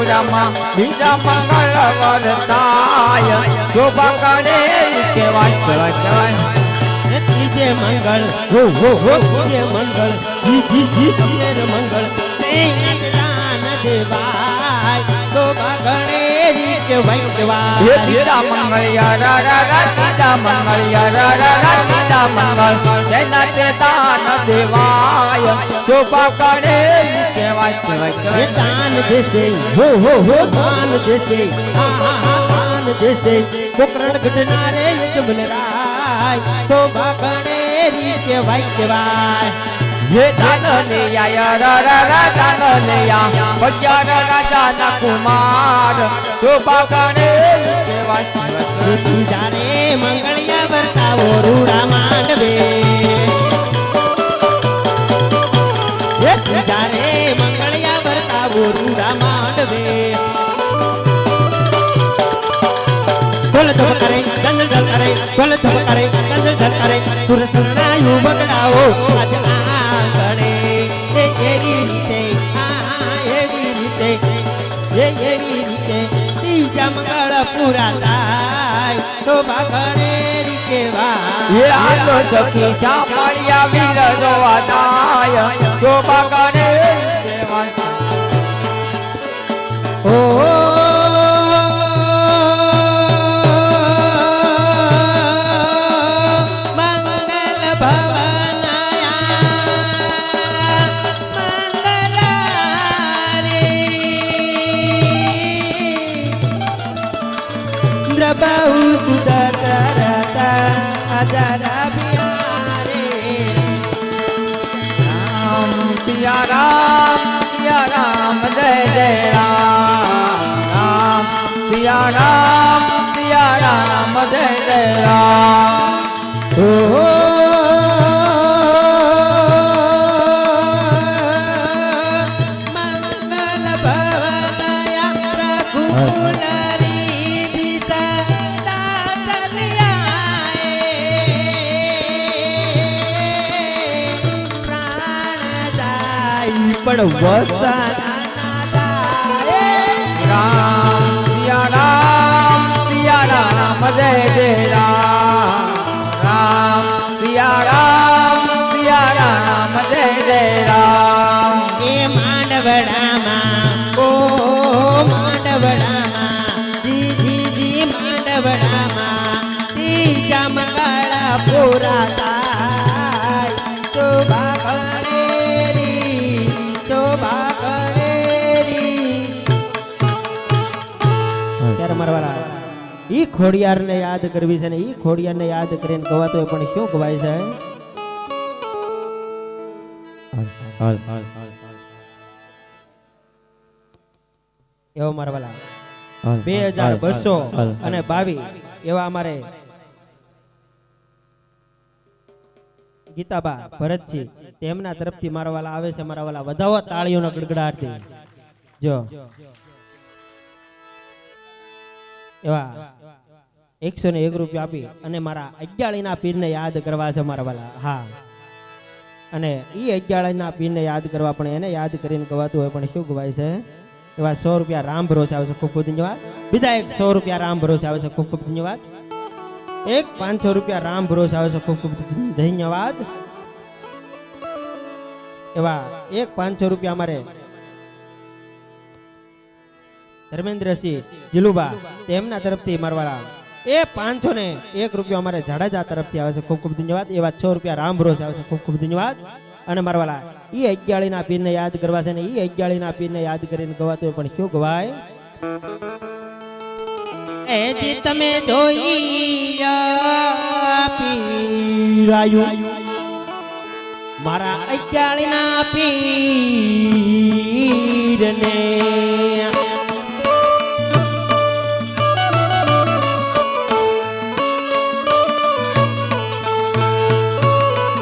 રૂડામાં બીજા મંગળ વર્તાય શોભા કરે કેવાય કેવાય કેવાય ત્રીજે મંગળ હો ત્રીજે મંગળ જી મંગળ દાન દેવાય શોભા ગણેરી કેવાય કેવાય ત્રીજા મંગળ ત્રીજા મંગળ ત્રીજા મંગળ જેના તે દાન દેવાય શોભા કરે કેવાય કેવાય કેવાય દાન દેશે હો દાન દેશે દાન દેશે કોકરણ ઘટનારે યજમનરાય શોભા ગણેરી કેવાય કેવાય ये दान भगवान राजा ना कुमार शोभा करे जारे मंगलिया वर्तावो रूड़ा मांडवे जारे मंगलिया वर्तावो रूड़ा मांडवे कोल धप करे गंजल धप करे कोल धप करे गंजल धप करे सुर सुरना यू बगड़ाओ आज आंगणे ये एवी रीते एवी रीते ये एवी रीते तीजा मंगल पूरा थाय शोभा गणेरी केवाय ये आलो सखी चामड़िया वीर रोवादाय शोभा गणेरी केवाय ओ बाहु सुदरता आजारा बिहारे राम सिया राम जय जय राम सिया राम जय जय राम ओ मंगल भवनया रघुकुलरी पण वसाना राम सिया राम जय जय राम सिया राम जय जय राम ए मांडवड़ा ओ मांडवड़ा जी जी जी मांडवड़ा तीजा मंगला पूरा थाय शोभा ई खोडियार ने याद करवी छे ने ई खोडियार ने याद करीने गवातो पण શું ગવાય છે એવો મારવાલા 2222 એવા અમારે ગીતાબા ભરતજી તેમના તરફથી મારવાલા આવે છે મારવાલા વધાવો તાળીઓનો ગડગડાટથી જો એવા 101 રૂપિયા આપી અને મારા અગિયાળીના પીરને યાદ કરવા છે મારા વાલા હા અને ઈ અગિયાળીના પીરને યાદ કરવા પણ એને યાદ કરીને ગવાતું હોય પણ શું ગવાય છે એવા 100 રૂપિયા રામ ભરોસે આવે છે ખૂબ ખૂબ ધન્યવાદ બીજા એક 100 રૂપિયા રામ ભરોસે આવે છે ખૂબ ખૂબ ધન્યવાદ એક 500 રૂપિયા રામ ભરોસે આવે છે ખૂબ ખૂબ ધન્યવાદ એવા એક 500 રૂપિયા અમારે ધર્મેન્દ્રસિંહ જીલુબા તેમના તરફથી મારવાળા એ 501 રૂપિયા અમારે જાડેજા તરફથી આવે છે ખૂબ ખૂબ ધન્યવાદ એવા 6 રૂપિયા રામ ભરોસે આવે છે ખૂબ ખૂબ ધન્યવાદ અને મારવાળા ઈ અગિયાળીના પીરને યાદ કરવા છે ને ઈ અગિયાળીના પીરને યાદ કરીને ગવાતો પણ શું ગવાય એ જે તમે જોઈ પીરાયું મારા અગિયાળીના પીરને